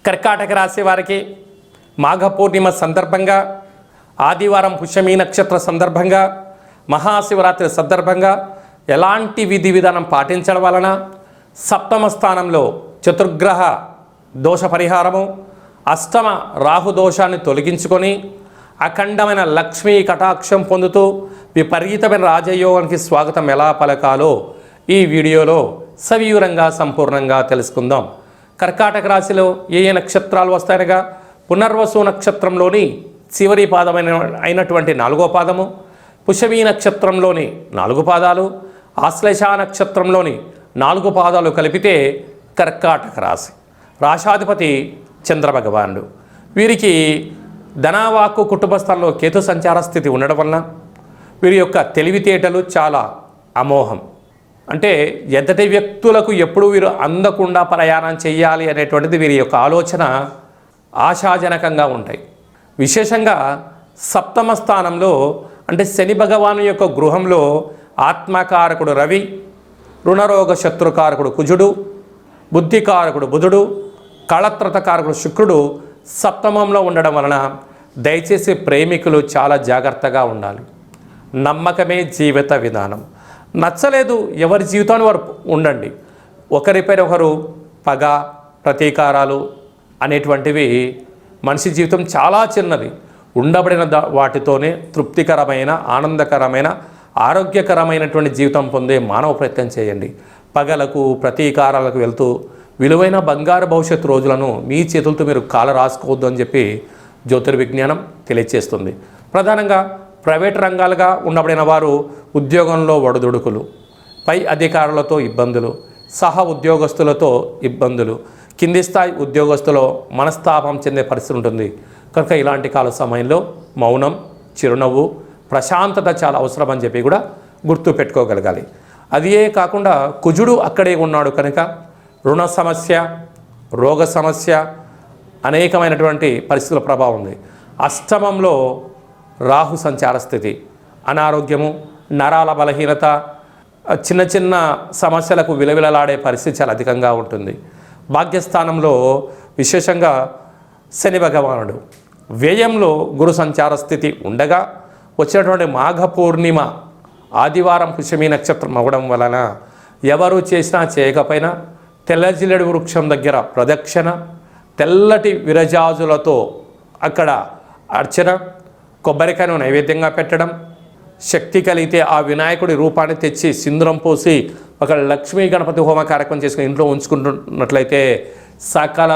కర్కాటక రాశి వారికి మాఘ పూర్ణిమ సందర్భంగా, ఆదివారం పుష్యమీ నక్షత్ర సందర్భంగా, మహాశివరాత్రి సందర్భంగా ఎలాంటి విధి విధానం పాటించడం వలన సప్తమ స్థానంలో చతుర్గ్రహ దోష పరిహారము, అష్టమ రాహు దోషాన్ని తొలగించుకొని అఖండమైన లక్ష్మీ కటాక్షం పొందుతూ విపరీతమైన రాజయోగానికి స్వాగతం ఎలా పలకాలో ఈ వీడియోలో సవివరంగా సంపూర్ణంగా తెలుసుకుందాం. కర్కాటక రాశిలో ఏ ఏ నక్షత్రాలు వస్తాయనగా పునర్వసు నక్షత్రంలోని చివరి అయినటువంటి 4వ పాదము, పుష్యమీ నక్షత్రంలోని 4 పాదాలు, ఆశ్లేష నక్షత్రంలోని 4 పాదాలు కలిపితే కర్కాటక రాశి. రాశాధిపతి చంద్రభగవానుడు. వీరికి ధనవాక్కు కుటుంబ స్థలంలో కేతు సంచార స్థితి ఉండడం వలన వీరి యొక్క తెలివితేటలు చాలా అమోఘం. అంటే ఎద్దటి వ్యక్తులకు ఎప్పుడు వీరు అందకుండా ప్రయాణం చేయాలి అనేటువంటిది వీరి యొక్క ఆలోచన ఆశాజనకంగా ఉంటాయి. విశేషంగా సప్తమ స్థానంలో అంటే శని భగవాను యొక్క గృహంలో ఆత్మకారకుడు రవి, రుణరోగ శత్రుకారకుడు కుజుడు, బుద్ధికారకుడు బుధుడు, కళత్రతకారకుడు శుక్రుడు సప్తమంలో ఉండడం వలన దయచేసి ప్రేమికులు చాలా జాగ్రత్తగా ఉండాలి. నమ్మకమే జీవిత విధానం. నచ్చలేదు ఎవరి జీవితాన్ని వారు ఉండండి. ఒకరిపై ఒకరు పగ, ప్రతీకారాలు అనేటువంటివి మనిషి జీవితం చాలా చిన్నది. ఉండబడిన వాటితోనే తృప్తికరమైన, ఆనందకరమైన, ఆరోగ్యకరమైనటువంటి జీవితం పొందే మానవ ప్రయత్నం చేయండి. పగలకు, ప్రతీకారాలకు వెళ్తూ విలువైన బంగారు భవిష్యత్తు రోజులను మీ చేతులతో మీరు కాల రాసుకోవద్దు అని చెప్పి జ్యోతిర్విజ్ఞానం తెలియజేస్తుంది. ప్రధానంగా ప్రైవేట్ రంగాలుగా ఉండబడిన వారు ఉద్యోగంలో ఒడిదుడుకులు, పై అధికారులతో ఇబ్బందులు, సహ ఉద్యోగస్తులతో ఇబ్బందులు, కింది స్థాయి ఉద్యోగస్తులో మనస్తాపం చెందే పరిస్థితి ఉంటుంది. కనుక ఇలాంటి కాల సమయంలో మౌనం, చిరునవ్వు, ప్రశాంతత చాలా అవసరం అని చెప్పి కూడా గుర్తు పెట్టుకోగలగాలి. అదే కాకుండా కుజుడు అక్కడే ఉన్నాడు కనుక రుణ సమస్య, రోగ సమస్య, అనేకమైనటువంటి పరిస్థితుల ప్రభావం ఉంది. అష్టమంలో రాహు సంచార స్థితి, అనారోగ్యము, నరాల బలహీనత, చిన్న చిన్న సమస్యలకు విలవిలలాడే పరిస్థితి చాలా అధికంగా ఉంటుంది. భాగ్యస్థానంలో విశేషంగా శని భగవానుడు, వ్యయంలో గురు సంచార స్థితి ఉండగా వచ్చినటువంటి మాఘ పూర్ణిమ ఆదివారం పుష్యమీ నక్షత్రం అవ్వడం వలన ఎవరు చేసినా చేయకపోయినా తెల్లజిల్లెడు వృక్షం దగ్గర ప్రదక్షిణ, తెల్లటి విరజాజులతో అక్కడ అర్చన, కొబ్బరికాయను నైవేద్యంగా పెట్టడం, శక్తి కలిగితే ఆ వినాయకుడి రూపాన్ని తెచ్చి సింధూరం పోసి ఒక లక్ష్మీ గణపతి హోమ కార్యక్రమం చేసుకుని ఇంట్లో ఉంచుకుంటున్నట్లయితే సకల